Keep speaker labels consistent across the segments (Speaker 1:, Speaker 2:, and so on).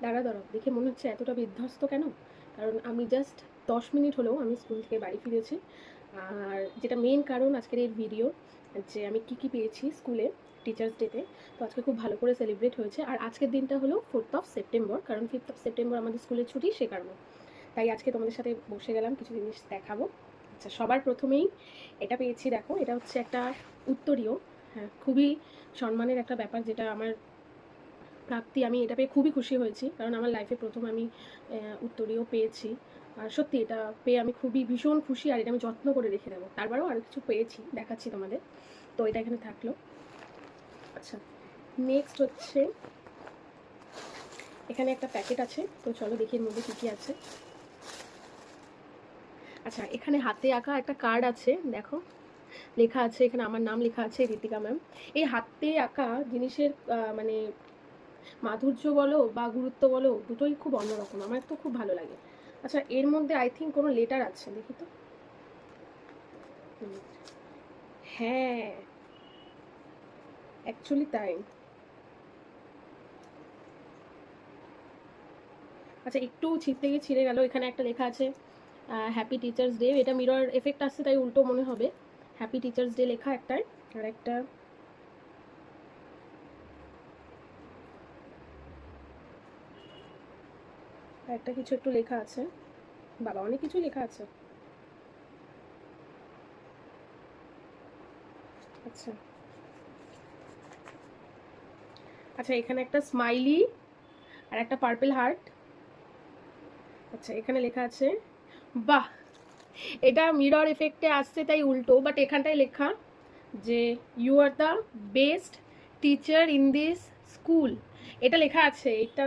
Speaker 1: দাঁড়া দাঁড়াও, দেখে মনে হচ্ছে এতটা বিধ্বস্ত কেন? কারণ আমি জাস্ট 10 মিনিট হলেও আমি স্কুল থেকে বাড়ি ফিরেছি। আর যেটা মেন কারণ আজকের এই ভিডিও, যে আমি কী কী পেয়েছি স্কুলে টিচার্স ডেতে। তো আজকে খুব ভালো করে সেলিব্রেট হয়েছে। আর আজকের দিনটা হলো 4th অফ সেপ্টেম্বর, কারণ 5th অফ সেপ্টেম্বর আমাদের স্কুলের ছুটি, সে কারণে। তাই আজকে তোমাদের সাথে বসে গেলাম কিছু জিনিস দেখাবো। আচ্ছা, সবার প্রথমেই এটা পেয়েছি, দেখো এটা হচ্ছে একটা উত্তরীয়। হ্যাঁ, খুবই সম্মানের একটা ব্যাপার, যেটা আমার প্রাপ্তি। আমি এটা পেয়ে খুবই খুশি হয়েছি, কারণ আমার লাইফে প্রথম আমি উত্তরীয় পেয়েছি। আর সত্যি এটা পেয়ে আমি খুবই ভীষণ খুশি, আর এটা আমি যত্ন করে রেখে দেবো। তারপরেও আরও কিছু পেয়েছি, দেখাচ্ছি তোমাদের। তো এটা এখানে থাকলো। আচ্ছা, নেক্সট হচ্ছে এখানে একটা প্যাকেট আছে, তো চলো দেখি এর মধ্যে কী কী আছে। আচ্ছা, এখানে হাতে আঁকা একটা কার্ড আছে, দেখো লেখা আছে, এখানে আমার নাম লেখা আছে, ঋতিকা ম্যাম। এই হাতে আঁকা জিনিসের মানে মাধুর্য বলো বা গুরুত্ব বলো, দুটোই খুব অন্যরকম, আমার তো খুব ভালো লাগে। আচ্ছা, এর মধ্যে আই থিঙ্ক কোনো লেটার আছে, দেখি তো। হ্যাঁ, অ্যাকচুয়ালি তাই। আচ্ছা, একটু ছিঁড়তে গিয়ে ছিঁড়ে গেল। এখানে একটা লেখা আছে হ্যাপি টিচার্স ডে। এটা মিরর এফেক্ট আসছে তাই উল্টো মনে হবে। হ্যাপি টিচার্স ডে লেখা একটাই, আর একটা কিছু একটু লেখা আছে। বাবা, অনেক কিছু লেখা আছে। আচ্ছা আচ্ছা, এখানে একটা স্মাইলি আর একটা পার্পল হার্ট। আচ্ছা, এখানে লেখা আছে, বাহ, এটা মিরর এফেক্টে আসছে তাই উল্টো, বাট এখানটায় লেখা যে you are the best teacher in this school. এটা লেখা আছে। এটা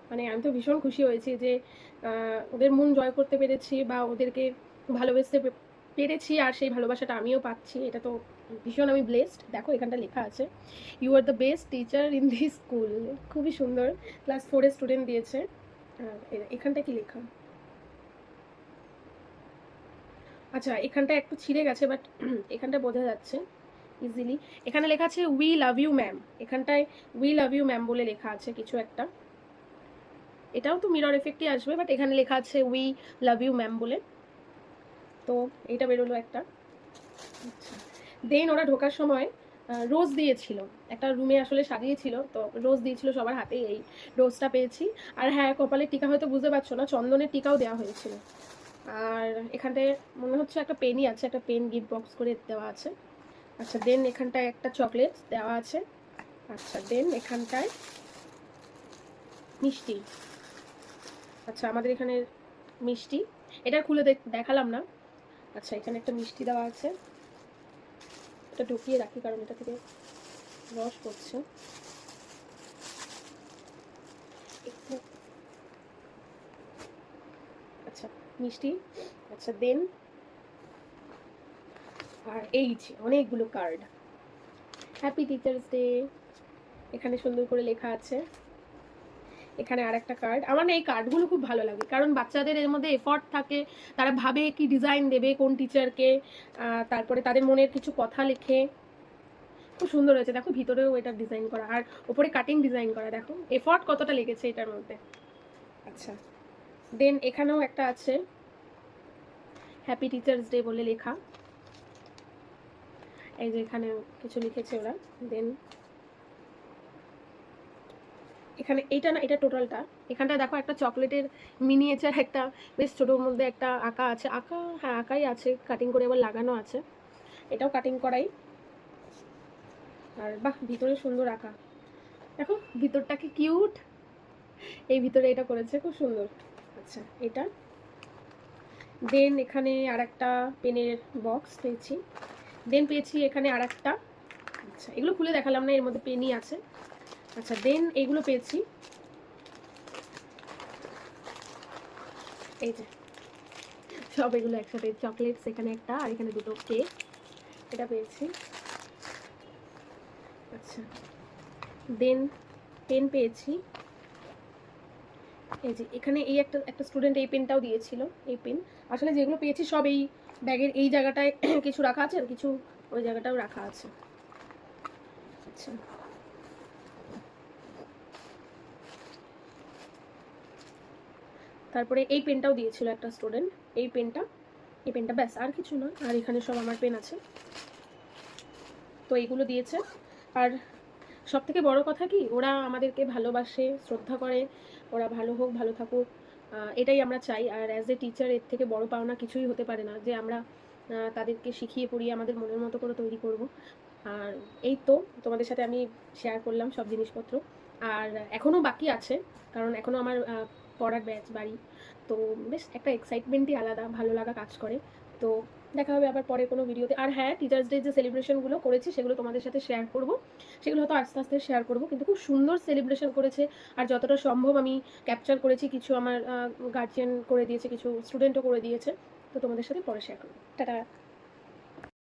Speaker 1: মানে আমি তো ভীষণ খুশি হয়েছি যে ওদের মন জয় করতে পেরেছি, বা ওদেরকে ভালোবাসতে পেরেছি, আর সেই ভালোবাসাটা আমিও পাচ্ছি। এটা তো ভীষণ আমি ব্লেসড। দেখো এখানটা লেখা আছে you are the best teacher in this school. খুবই সুন্দর। ক্লাস 4-এর স্টুডেন্ট দিয়েছে। আর এখানটা কি লেখা? আচ্ছা, এখানটা একটু ছিঁড়ে গেছে, বাট এখানটা বোঝা যাচ্ছে ইজিলি। এখানে লেখা আছে উই লাভ ইউ ম্যাম। এখানটায় উই লাভ ইউ ম্যাম বলে লেখা আছে কিছু একটা। এটাও তো মিরর এফেক্টই আসবে, বাট এখানে লেখা আছে উই লাভ ইউ ম্যাম বলে। তো এটা বেরোলো একটা। আচ্ছা, দেন ওরা ঢোকার সময় রোজ দিয়েছিল। একটা রুমে আসলে সাজিয়েছিল, তো রোজ দিয়েছিল সবার হাতে। এই রোজটা পেয়েছি। আর হ্যাঁ, কপালের টিকা হয়তো বুঝতে পারছো না, চন্দনের টিকাও দেওয়া হয়েছিল। আর এখানটায় মনে হচ্ছে একটা পেনই আছে, একটা পেন গিফট বক্স করে দেওয়া আছে। আচ্ছা, দেন এখানটায় একটা চকলেট দেওয়া আছে। আচ্ছা, দেন এখানটায় মিষ্টি। আচ্ছা, আমাদের এখানে মিষ্টি, এটা খুলে দেখালাম না। আচ্ছা, এখানে একটা মিষ্টি দেওয়া আছে, এটা ঢুকিয়ে রাখি কারণ এটা থেকে রস পড়ছে। আচ্ছা, মিষ্টি। আচ্ছা, দেন আর এই যে অনেকগুলো কার্ড। হ্যাপি টিচার্স ডে এখানে সুন্দর করে লেখা আছে। এখানে আর একটা কার্ড। আমার না এই কার্ডগুলো খুব ভালো লাগে, কারণ বাচ্চাদের এর মধ্যে এফর্ট থাকে। তারা ভাবে কি ডিজাইন দেবে কোন টিচারকে, তারপরে তাদের মনের কিছু কথা লেখে। খুব সুন্দর হয়েছে, দেখো ভিতরেও এটা ডিজাইন করা, আর ওপরে কাটিং ডিজাইন করা। দেখো এফর্ট কতটা লেগেছে এটার মধ্যে। আচ্ছা, দেন এখানেও একটা আছে হ্যাপি টিচার্স ডে বলে লেখা। এই যে এখানে কিছু লিখেছে ওরা। দেন এখানে এইটা না, এটা টোটালটা। এখানটা দেখো একটা চকলেটের মিনিয়েচার, একটা বেশ ছোটোর মধ্যে একটা আঁকা আছে। আঁকা, হ্যাঁ আঁকাই আছে, কাটিং করে আবার লাগানো আছে। এটাও কাটিং করাই। আর বাহ, ভিতরে সুন্দর আঁকা। দেখো ভিতরটা কি কিউট। এই ভিতরে এটা করেছে, খুব সুন্দর। আচ্ছা, এটা দেন এখানে আর একটা পেনের বক্স পেয়েছি। দেন পেয়েছি এখানে আর একটা। আচ্ছা, এগুলো খুলে দেখালাম না, এর মধ্যে পেনই আছে। আচ্ছা, দেন এইগুলো পেয়েছি, এই যে সব এগুলো একসাথে চকলেটস। এখানে একটা, আর এখানে দুটো কেক, এটা পেয়েছি। আচ্ছা, দেন পেন পেয়েছি। এই যে এখানে এই একটা একটা স্টুডেন্ট এই পেনটাও দিয়েছিল। এই পেন আসলে যেগুলো পেয়েছি সব এই ব্যাগের এই জায়গাটায় কিছু রাখা আছে, আর কিছু ওই জায়গাটাও রাখা আছে। আচ্ছা, তারপরে এই পেনটাও দিয়েছিল একটা স্টুডেন্ট, এই পেনটা ব্যাস, আর কিছু না। আর এখানে সব আমার পেন আছে, তো এইগুলো দিয়েছে। আর সব থেকে বড় কথা কি, ওরা আমাদেরকে ভালোবাসে, শ্রদ্ধা করে, ওরা ভালো হোক, ভালো থাকুক, এটাই আমরা চাই। আর অ্যাজ এ টিচার এর থেকে বড় পাওনা কিছুই হতে পারে না, যে আমরা তাদেরকে শিখিয়ে পড়িয়ে আমাদের মনের মতো করে তৈরি করব। আর এই তো তোমাদের সাথে আমি শেয়ার করলাম সব জিনিসপত্র। আর এখনও বাকি আছে, কারণ এখনও আমার পড়ার ব্যাচ বাড়ি, তো বেশ একটা এক্সাইটমেন্টই আলাদা, ভালো লাগা কাজ করে। তো দেখা হবে আবার পরে কোনো ভিডিওতে। আর হ্যাঁ, টিচার্স ডে যে সেলিব্রেশনগুলো করেছি সেগুলো তোমাদের সাথে শেয়ার করব, সেগুলো হয়তো আস্তে আস্তে শেয়ার করব, কিন্তু খুব সুন্দর সেলিব্রেশন করেছে। আর যতটা সম্ভব আমি ক্যাপচার করেছি, কিছু আমার গার্জিয়ান করে দিয়েছে, কিছু স্টুডেন্টও করে দিয়েছে, তো তোমাদের সাথে পরে শেয়ার করবো। টাটা।